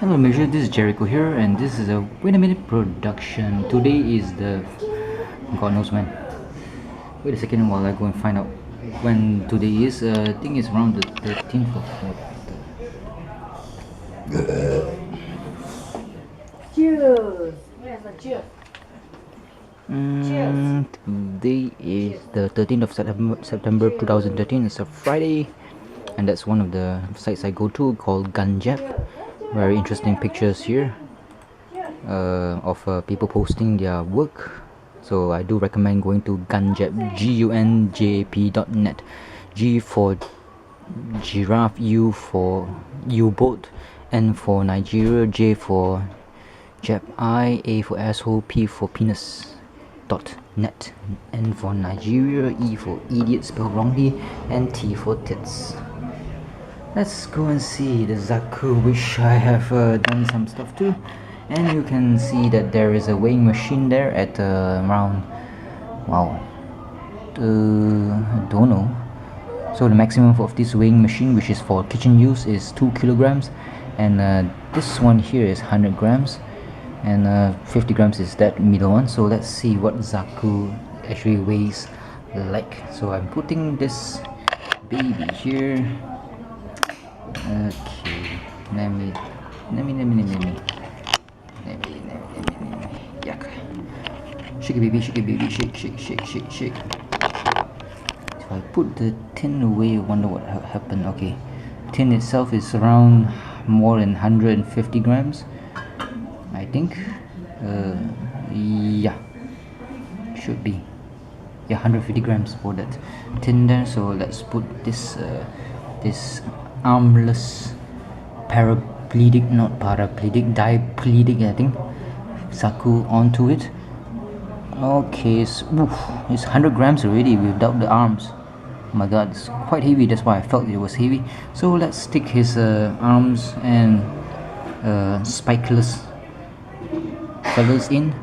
Hello Malaysia, this is Gerryko here, and this is a Wait a Minute production. Today is the God knows when. Wait a second while I go and find out when today is. I think it's around the 13th of Cheers! Where's the cheers? Today is the 13th of September 2013. It's a Friday, and that's one of the sites I go to called Gundam. Very interesting pictures here of people posting their work, so I do recommend going to Gunjap, gunjap.net. G for giraffe, U for U-boat, N for Nigeria, J for Jap, A for asshole, P for penis .net, N for Nigeria, E for idiot spelled wrongly, and T for tits. Let's go and see the Zaku, which I have done some stuff to, and you can see that there is a weighing machine there at around, wow, I don't know. So the maximum of this weighing machine, which is for kitchen use, is 2 kilograms, and this one here is 100 grams, and 50 grams is that middle one. So let's see what Zaku actually weighs like. So I'm putting this baby here. Okay, let me yuck. Shake it baby, shake. If I put the tin away, I wonder what happened. Okay, tin itself is around more than 150 grams, I think. Yeah, should be, yeah, 150 grams for that tin there. So let's put this this armless diplegic, I think, Zaku onto it. Okay, it's 100 grams already without the arms. Oh my god, it's quite heavy, that's why I felt it was heavy. So let's stick his arms and spikeless feathers in.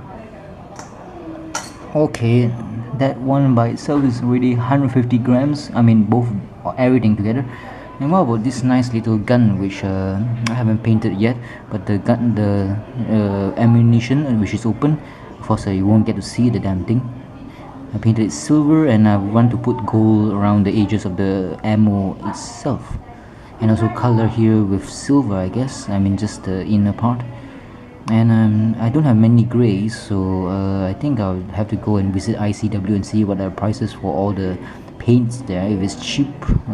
Okay, that one by itself is already 150 grams, I mean both, everything together. And what about this nice little gun, which I haven't painted yet, but the gun, the ammunition, which is open. Of course you won't get to see the damn thing. I painted it silver, and I want to put gold around the edges of the ammo itself, and also color here with silver, I guess, I mean just the inner part. And I don't have many grays, so I think I'll have to go and visit ICW and see what are the prices for all the paints there. If it's cheap,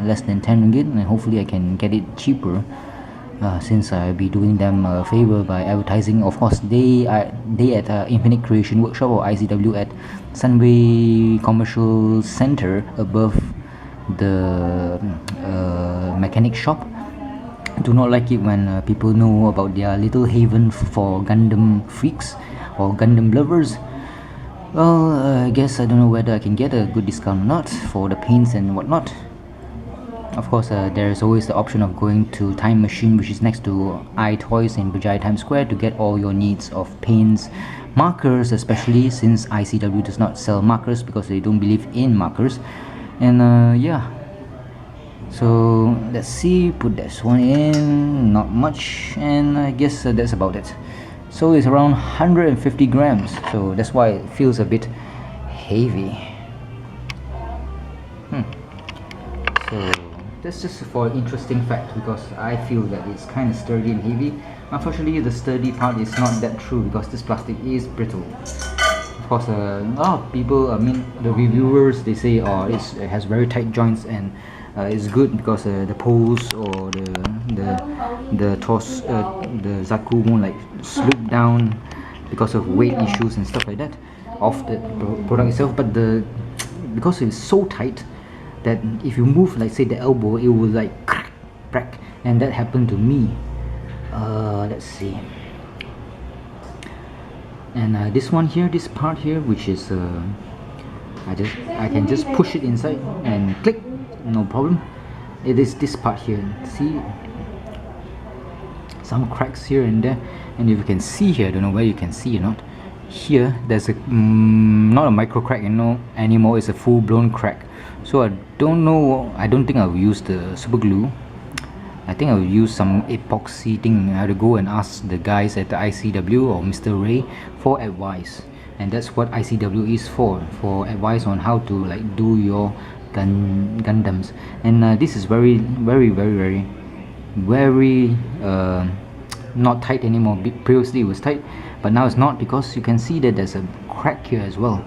less than 10 ringgit, and hopefully I can get it cheaper, since I'll be doing them a favor by advertising. Of course, they at Infinite Creation Workshop, or ICW, at Sunway Commercial Center above the mechanic shop. I do not like it when people know about their little haven for Gundam freaks or Gundam lovers. Well, I guess I don't know whether I can get a good discount or not for the paints and whatnot. Of course, there is always the option of going to Time Machine, which is next to iToys in Bajai Times Square, to get all your needs of paints, markers, especially since ICW does not sell markers because they don't believe in markers. And yeah, so let's see, put this one in, not much, and I guess that's about it. So it's around 150 grams, so that's why it feels a bit heavy. So that's just for interesting fact, because I feel that it's kind of sturdy and heavy. Unfortunately, the sturdy part is not that true, because this plastic is brittle. Of course, a lot of people, I mean the reviewers, they say, oh, it has very tight joints, and it's good because the poles or the toss, the Zaku won't like slip down because of weight issues and stuff like that of the product itself. But because it's so tight that if you move, like say the elbow, it will like crack, and that happened to me. Let's see. And this one here, this part here, which is I can just push it inside and click, no problem. It is this part here, see some cracks here and there, and if you can see here, I don't know where you can see or not, here there's a not a micro crack, you know, anymore, it's a full-blown crack. So I don't know, I don't think I'll use the super glue I think I'll use some epoxy thing. I have to go and ask the guys at the ICW or Mr. Ray for advice, and that's what ICW is for advice on how to like do your Gundams. And this is very not tight anymore. Previously it was tight, but now it's not, because you can see that there's a crack here as well.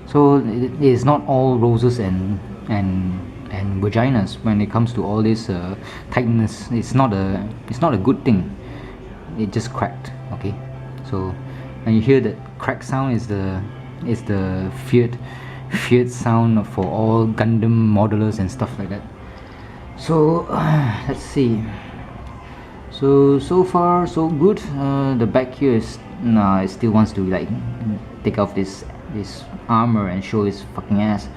So it is not all roses and vaginas when it comes to all this tightness. It's not a good thing. It just cracked. Okay, so and you hear that crack sound is the feared sound for all Gundam modelers and stuff like that. So let's see. So far so good. The back here is it still wants to like take off this armor and show its fucking ass,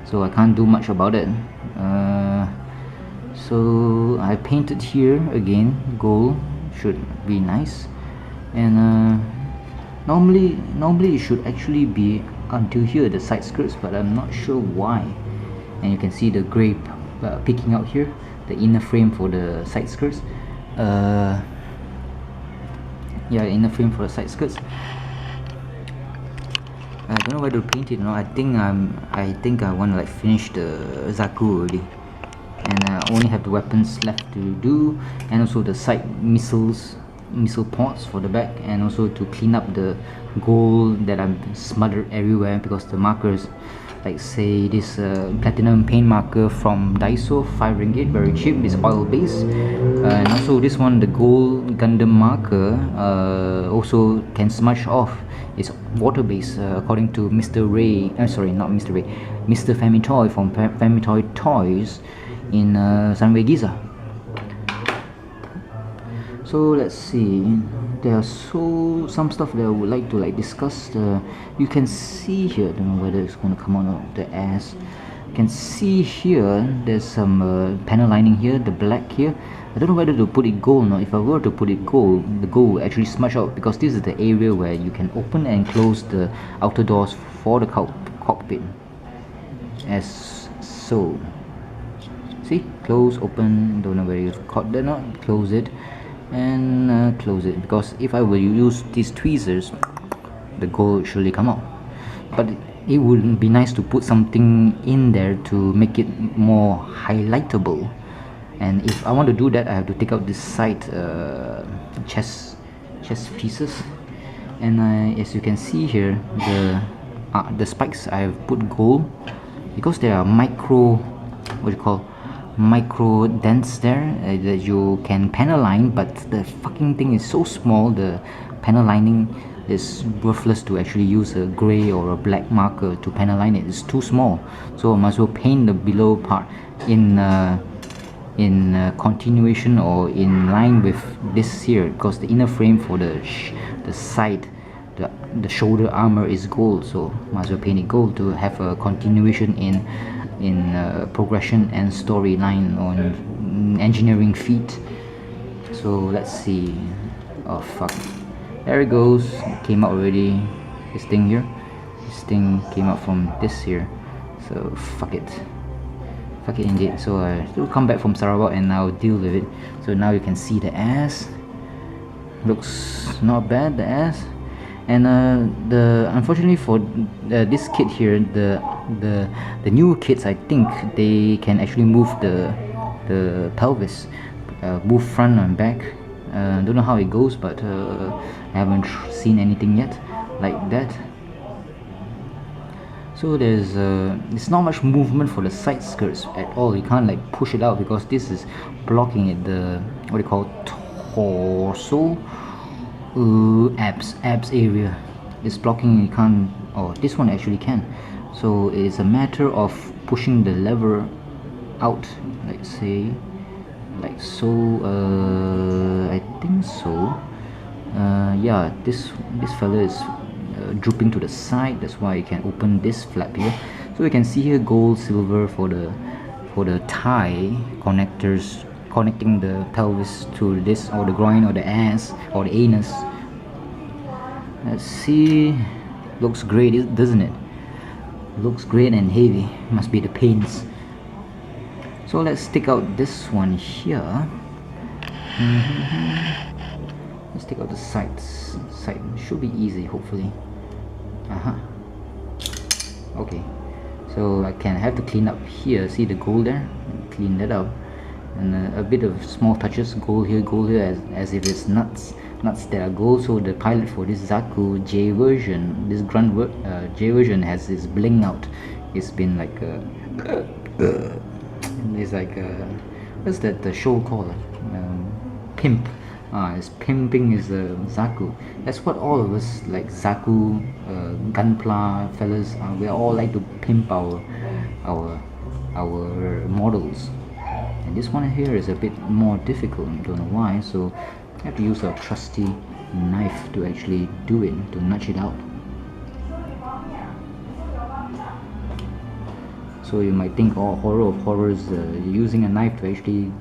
so I can't do much about it. So I painted here again. Gold should be nice, and normally it should actually be until here, the side skirts, but I'm not sure why. And you can see the gray peeking out here, the inner frame for the side skirts. Yeah, inner frame for the side skirts. I don't know whether to paint it or not. I think I want to like finish the Zaku already, and I only have the weapons left to do, and also the side missile ports for the back, and also to clean up the gold that I'm smothered everywhere, because the markers, like say this platinum paint marker from Daiso, 5 ringgit, very cheap, it's oil based, and also this one, the gold Gundam marker, also can smudge off. It's water based, according to Mr. Ray, sorry, not Mr. Ray, Mr. Famitoy from Famitoy Toys in Sunway Giza. So let's see, there are some stuff that I would like to like discuss. You can see here, I don't know whether it's going to come out of the ass. You can see here there's some panel lining here, the black here. I don't know whether to put it gold or not. If I were to put it gold, the gold will actually smudge out, because this is the area where you can open and close the outer doors for the cockpit, as so. See, close, open, don't know whether you've caught that or not. Close it and close it, because if I were to use these tweezers, the gold should surely come out. But it would be nice to put something in there to make it more highlightable, and if I want to do that, I have to take out this side chest pieces, and as you can see here, the spikes I have put gold, because there are micro dents there that you can panel line, but the fucking thing is so small, the panel lining is worthless to actually use a grey or a black marker to panel line it. It's too small, so I might as well paint the below part in continuation or in line with this here, because the inner frame for the side, the shoulder armor is gold, so might as well paint it gold to have a continuation in progression and storyline on engineering feat. So let's see. Oh fuck, there it goes. It came out already. This thing here, this thing came out from this here, so fuck it indeed. So I will come back from Sarawak and I'll deal with it. So now you can see the ass. Looks not bad, the ass. And unfortunately for this kit here, the new kits, I think they can actually move the pelvis, move front and back. Don't know how it goes, but I haven't seen anything yet like that. So there's not much movement for the side skirts at all. You can't like push it out, because this is blocking it, the what do you call it, torso, abs area is blocking. You can't. Oh, this one actually can. So it's a matter of pushing the lever out, let's say like so. I think so. Yeah, this fella is drooping to the side, that's why you can open this flap here. So you can see here gold, silver for the thigh connectors, connecting the pelvis to this, or the groin, or the ass, or the anus. Let's see, looks great, doesn't it? Looks great and heavy, must be the paints. So let's take out this one here. Let's take out the sides. Side should be easy, hopefully. Okay, so I can have to clean up here. See the gold there? Clean that up, and a bit of small touches. Gold here, as if it's nuts that are gold. So the pilot for this Zaku J version, this J version, has this bling out. It's been like it's like what's that the show called? Pimp. It's pimping is Zaku. That's what all of us like Zaku, Gunpla fellas. We all like to pimp our models. And this one here is a bit more difficult. Don't know why. So I have to use a trusty knife to actually do it, to nudge it out. So you might think, oh, horror of horrors, using a knife to actually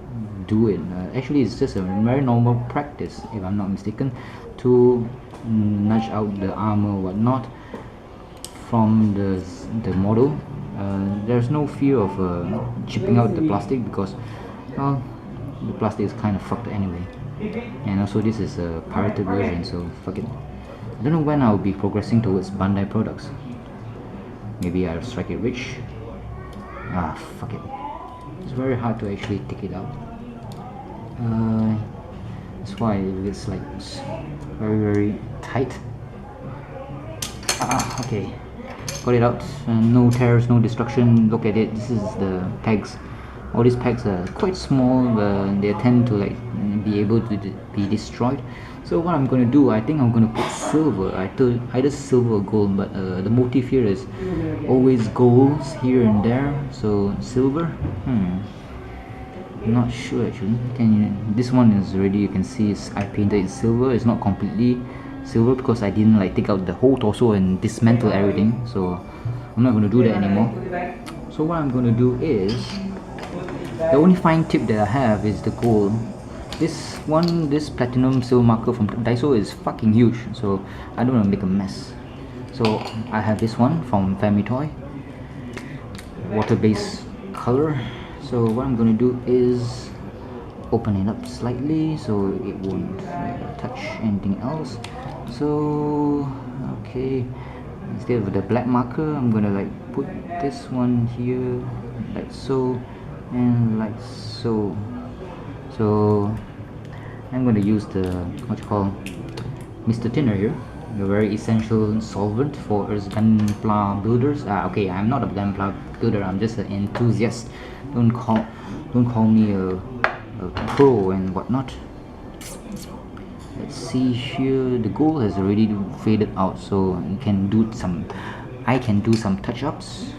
do it. Actually, it's just a very normal practice, if I'm not mistaken, to nudge out the armor or whatnot from the model. There's no fear of chipping out the plastic, because well, the plastic is kind of fucked anyway. And also this is a pirated version, so fuck it. I don't know when I'll be progressing towards Bandai products. Maybe I'll strike it rich. Fuck it. It's very hard to actually take it out. That's why it's like very tight. Okay, got it out. No tears, no destruction. Look at it. This is the pegs. All these pegs are quite small. They tend to like be able to be destroyed. So what I'm going to do, I think I'm going to put silver, either silver or gold, but the motif here is always golds here and there, so silver. I'm not sure actually. This one is already, you can see I painted it silver. It's not completely silver because I didn't like take out the whole torso and dismantle everything, so I'm not going to do that anymore. So what I'm going to do is, the only fine tip that I have is the gold. This platinum silver marker from Daiso is fucking huge, so I don't want to make a mess. So I have this one from Family Toy, water-based color. So what I'm going to do is open it up slightly so it won't touch anything else. So okay, instead of the black marker, I'm gonna like put this one here like so and like so. So I'm going to use the Mr. Thinner here, a very essential solvent for us Gunpla builders. Okay, I'm not a Gunpla builder, I'm just an enthusiast. Don't call me a pro and whatnot. Let's see here, the gold has already faded out, so I can do some touch-ups,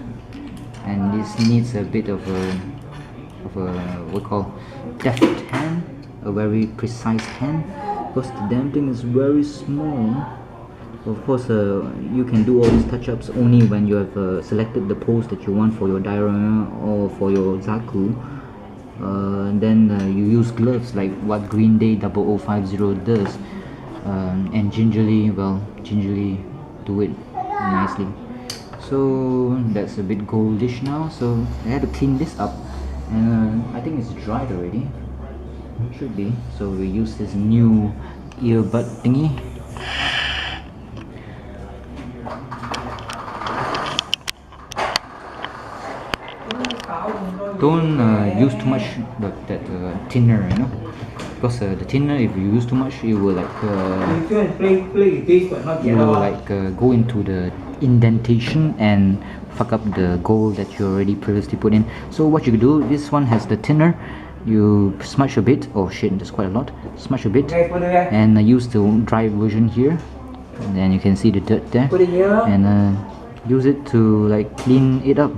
and this needs a bit of a what we call deft hand, a very precise hand, because the damn thing is very small. Of course, you can do all these touch-ups only when you have selected the pose that you want for your diorama or for your Zaku. Then you use gloves like what Green Day 0050 does, and gingerly do it nicely. So that's a bit goldish now, so I had to clean this up, and I think it's dried already. Should be. So we use this new earbud thingy. Don't use too much that thinner, you know, because the thinner, if you use too much, it will like go into the indentation and fuck up the gold that you already previously put in. So what you do, this one has the thinner, you smudge a bit. Oh shit, that's quite a lot. Smudge a bit and use the dry version here, and then you can see the dirt there, and use it to like clean it up.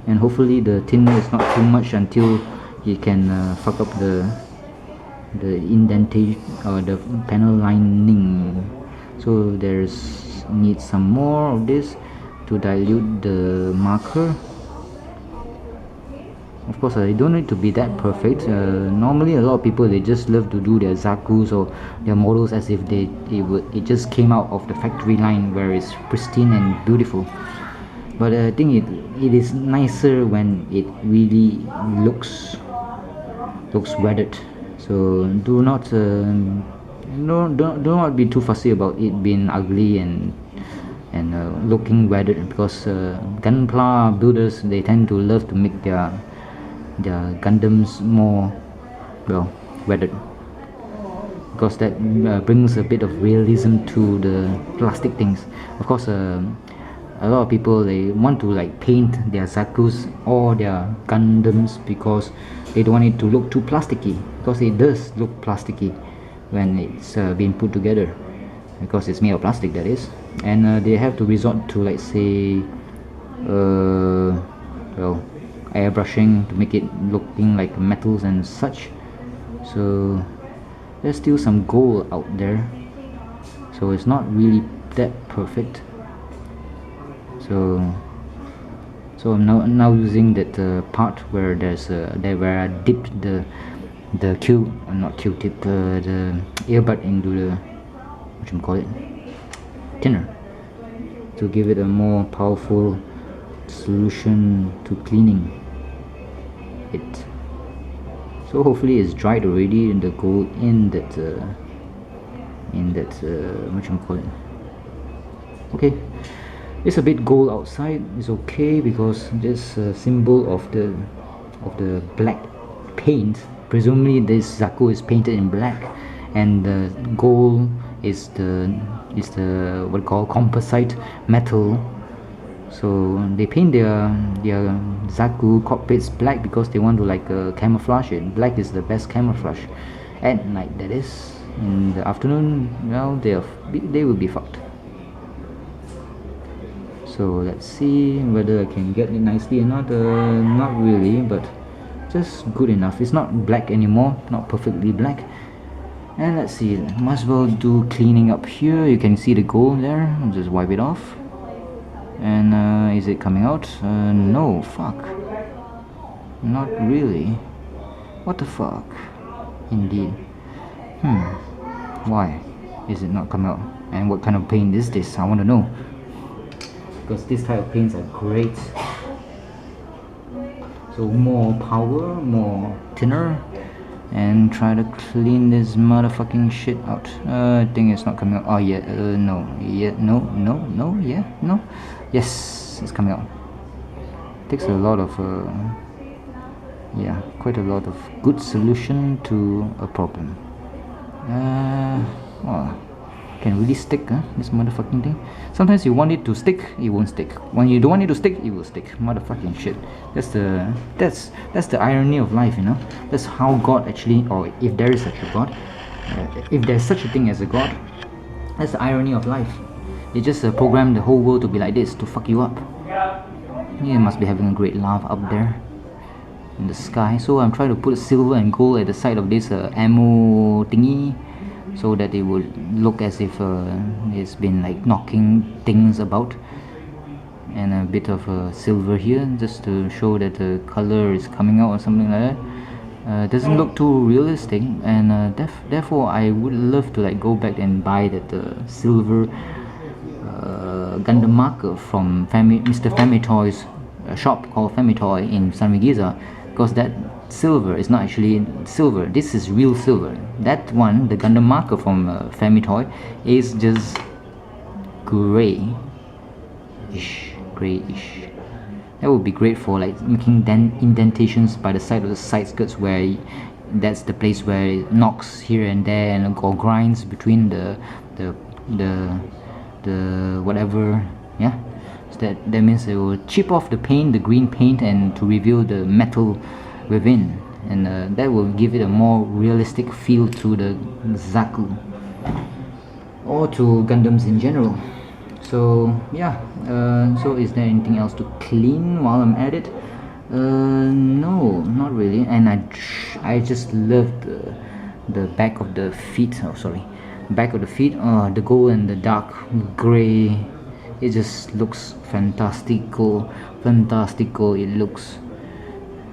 And hopefully the thinner is not too much until you can fuck up the indentation or the panel lining. So needs some more of this to dilute the marker. Of course, you don't need to be that perfect. Normally, a lot of people, they just love to do their Zakus or their models as if it just came out of the factory line where it's pristine and beautiful. But I think it is nicer when it really looks weathered. So do not do not be too fussy about it being ugly and looking weathered, because Gunpla builders, they tend to love to make their Gundams more, well, weathered, because that brings a bit of realism to the plastic things. Of course, a lot of people, they want to like paint their Zakus or their Gundams because they don't want it to look too plasticky, because it does look plasticky when it's being put together, because it's made of plastic, that is. And they have to resort to, like, say, well, airbrushing to make it looking like metals and such. So there's still some gold out there, so it's not really that perfect. So I'm now using that part where there's where I dipped the Q-tip, the earbud into the, what you call it, thinner, to give it a more powerful solution to cleaning it. So hopefully it's dried already, and the gold in that what you call it. Okay, it's a bit gold outside. It's okay, because this symbol of the black paint, presumably this Zaku is painted in black, and the gold is the what we call composite metal. So they paint their Zaku cockpits black because they want to like camouflage it. Black is the best camouflage at night, that is. In the afternoon, well, they will be fucked. So let's see whether I can get it nicely or not. Not really, but just good enough. It's not black anymore, not perfectly black. And let's see, might as well do cleaning up here. You can see the gold there. I'll just wipe it off. And is it coming out? No, fuck. Not really. What the fuck? Indeed. Why is it not coming out? And what kind of paint is this? I want to know. Because this type of paints are great. So more power, more thinner, and try to clean this motherfucking shit out. I think it's not coming out. Oh yeah, no, yeah, no, yeah, no, yes, it's coming out. Takes a lot of yeah, quite a lot of good solution to a problem. Well, can really stick, this motherfucking thing. Sometimes you want it to stick, it won't stick. When you don't want it to stick, it will stick. Motherfucking shit. That's the irony of life, you know. That's how God actually, or if there is such a God, if there's such a thing as a God, that's the irony of life. They just program the whole world to be like this, to fuck you up. You must be having a great laugh up there in the sky. So I'm trying to put silver and gold at the side of this ammo thingy, so that it would look as if it's been like knocking things about, and a bit of silver here just to show that the color is coming out or something like that. It doesn't look too realistic, and therefore I would love to like go back and buy that silver Gundam marker from Mr. Famitoy's shop called Famitoy in San Giza, because that silver is not actually silver. This is real silver. That one, the Gundam marker from Famitoy, is just grayish. That would be great for like making indentations by the side of the side skirts, where that's the place where it knocks here and there and or grinds between the whatever. Yeah, so that means it will chip off the paint, the green paint, and to reveal the metal within, and that will give it a more realistic feel to the Zaku or to Gundams in general. So yeah, so is there anything else to clean while I'm at it? No, not really. And I just love the back of the feet. Oh, sorry, back of the feet. The gold and the dark gray. It just looks fantastical. It looks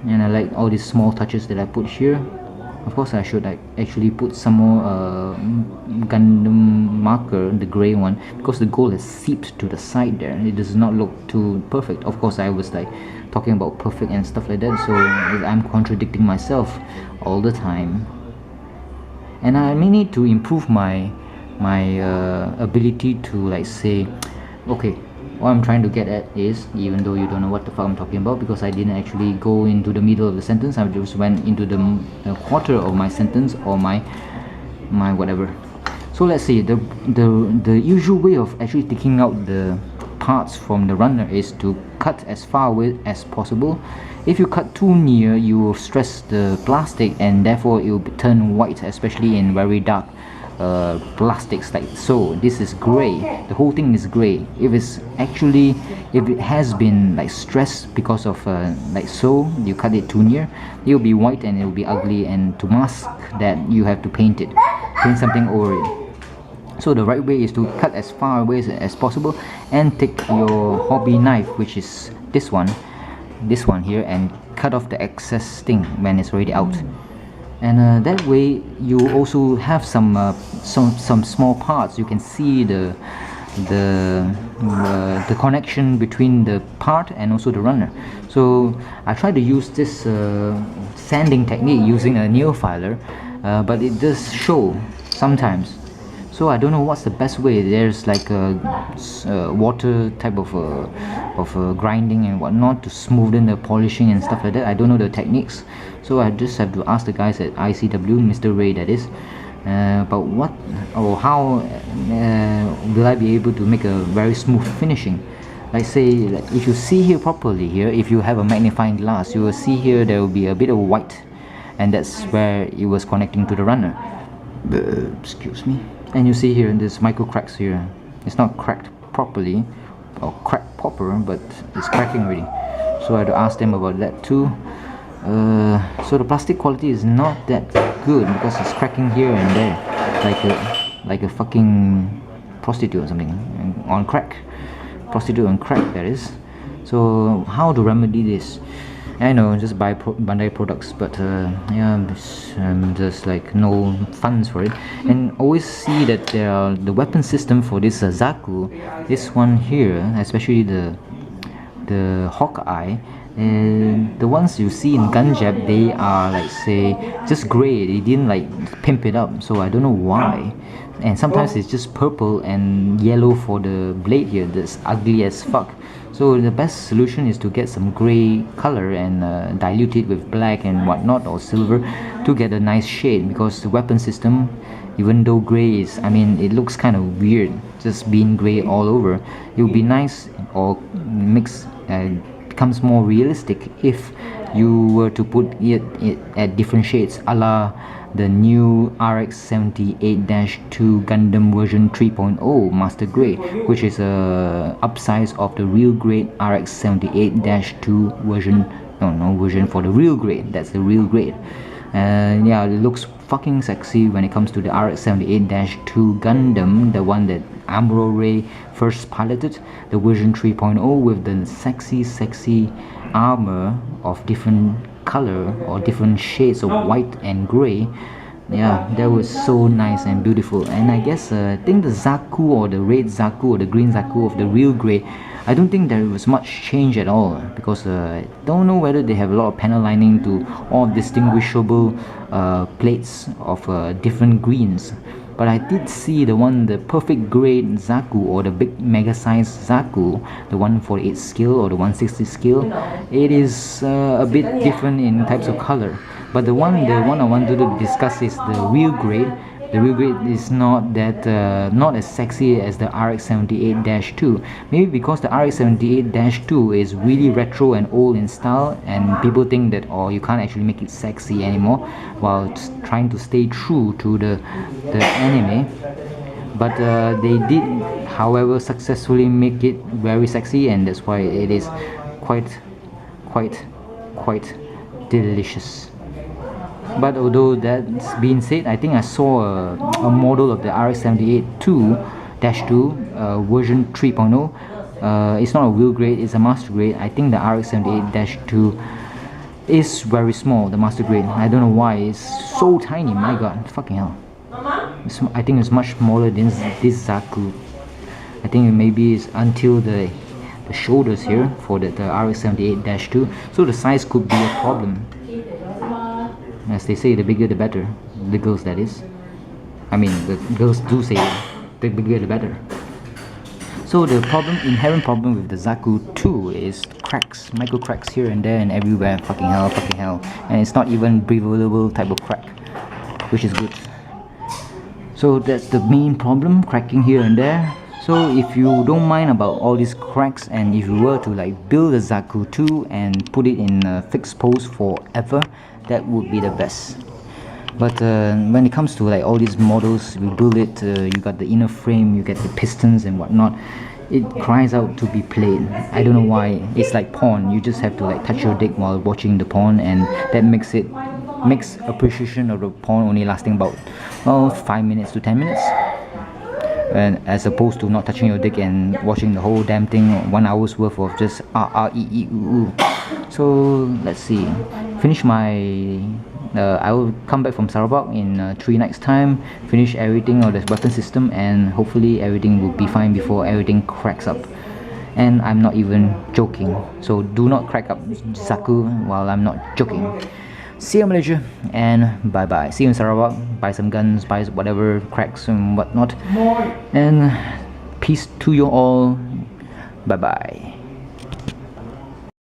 and I like all these small touches that I put here. Of course, I should like actually put some more Gundam marker, the gray one, because the gold has seeped to the side there. It does not look too perfect. Of course, I was like talking about perfect and stuff like that, so I'm contradicting myself all the time. And I may need to improve my ability to like say, okay, what I'm trying to get at is, even though you don't know what the fuck I'm talking about, because I didn't actually go into the middle of the sentence, I just went into the quarter of my sentence, or my whatever. So let's see, the usual way of actually taking out the parts from the runner is to cut as far away as possible. If you cut too near, you will stress the plastic, and therefore it will turn white, especially in very dark plastics like so. This is gray, the whole thing is gray. If it has been like stressed because of like so, you cut it too near, it will be white and it will be ugly, and to mask that you have to paint something over it. So the right way is to cut as far away as possible, and take your hobby knife, which is this one here, and cut off the excess thing when it's already out. And that way you also have some small parts. You can see the connection between the part and also the runner. So I try to use this sanding technique using a nail filer, but it does show sometimes. So I don't know what's the best way. There's like a water type of grinding and whatnot to smoothen the polishing and stuff like that. I don't know the techniques, so I just have to ask the guys at ICW, Mr. Ray that is, about what or how will I be able to make a very smooth finishing. Like say, if you see here properly here, if you have a magnifying glass, you will see here there will be a bit of white, and that's where it was connecting to the runner. Excuse me. And you see here there's micro cracks here. It's not cracked properly or cracked proper, but it's cracking already. So I had to ask them about that too. So the plastic quality is not that good because it's cracking here and there, like a fucking prostitute or something on crack. Prostitute on crack, that is. So how to remedy this? I know, just buy Bandai products, but yeah, just like no funds for it. And always see that there are the weapon system for this Zaku, this one here, especially the Hawkeye, and the ones you see in Gunjab, they are like say just gray. They didn't like pimp it up, so I don't know why. And sometimes it's just purple and yellow for the blade here. That's ugly as fuck. So the best solution is to get some gray color and dilute it with black and whatnot, or silver, to get a nice shade. Because the weapon system, even though gray is, I mean, it looks kind of weird just being gray all over. It would be nice or mix becomes more realistic if you were to put it at different shades, a la the new RX-78-2 Gundam version 3.0 Master Grade, which is a upsize of the real grade RX-78-2 version. No version for the real grade. That's the real grade. And yeah, it looks fucking sexy when it comes to the RX-78-2 Gundam, the one that Amuro Ray first piloted, the version 3.0 with the sexy armor of different color or different shades of white and gray. Yeah, that was so nice and beautiful. And I guess I think the Zaku or the red Zaku or the green Zaku of the real grade, I don't think there was much change at all, because I don't know whether they have a lot of panel lining to all distinguishable plates of different greens. But I did see the perfect grade Zaku, or the big mega size Zaku, the 148 scale or the 160 scale. It is a bit different in types of color. But the one I wanted to discuss is the real grade. The real grade is not that not as sexy as the RX-78-2. Maybe because the RX-78-2 is really retro and old in style, and people think that you can't actually make it sexy anymore, while trying to stay true to the anime. But they did, however, successfully make it very sexy, and that's why it is quite delicious. But although that's being said, I think I saw a model of the RX-78-2 version 3.0. It's not a real grade, it's a master grade. I think the RX-78-2 is very small, the master grade. I don't know why it's so tiny. My god, fucking hell. I think it's much smaller than this Zaku. I think maybe it's until the shoulders here for the RX-78-2, so the size could be a problem. As they say, the bigger the better. The girls, that is. I mean, the girls do say the bigger the better. So the inherent problem with the Zaku 2 is cracks, micro cracks here and there and everywhere. Fucking hell, and it's not even breathable type of crack, which is good. So that's the main problem, cracking here and there. So if you don't mind about all these cracks, and if you were to like build a Zaku 2 and put it in a fixed pose forever, that would be the best. But when it comes to like all these models, you build it, you got the inner frame, you get the pistons and whatnot, it cries out to be played. I don't know why. It's like porn. You just have to like touch your dick while watching the porn, and that makes appreciation of the porn only lasting about 5 minutes to 10 minutes, and as opposed to not touching your dick and watching the whole damn thing, 1 hour's worth of just ooh. So let's see, finish my I will come back from Sarawak in 3 nights time, finish everything of the weapon system, and hopefully everything will be fine before everything cracks up. And I'm not even joking, so do not crack up Zaku while I'm not joking. See you in Malaysia, and bye bye. See you in Sarawak, buy some guns, buy whatever cracks and whatnot, and peace to you all. Bye bye.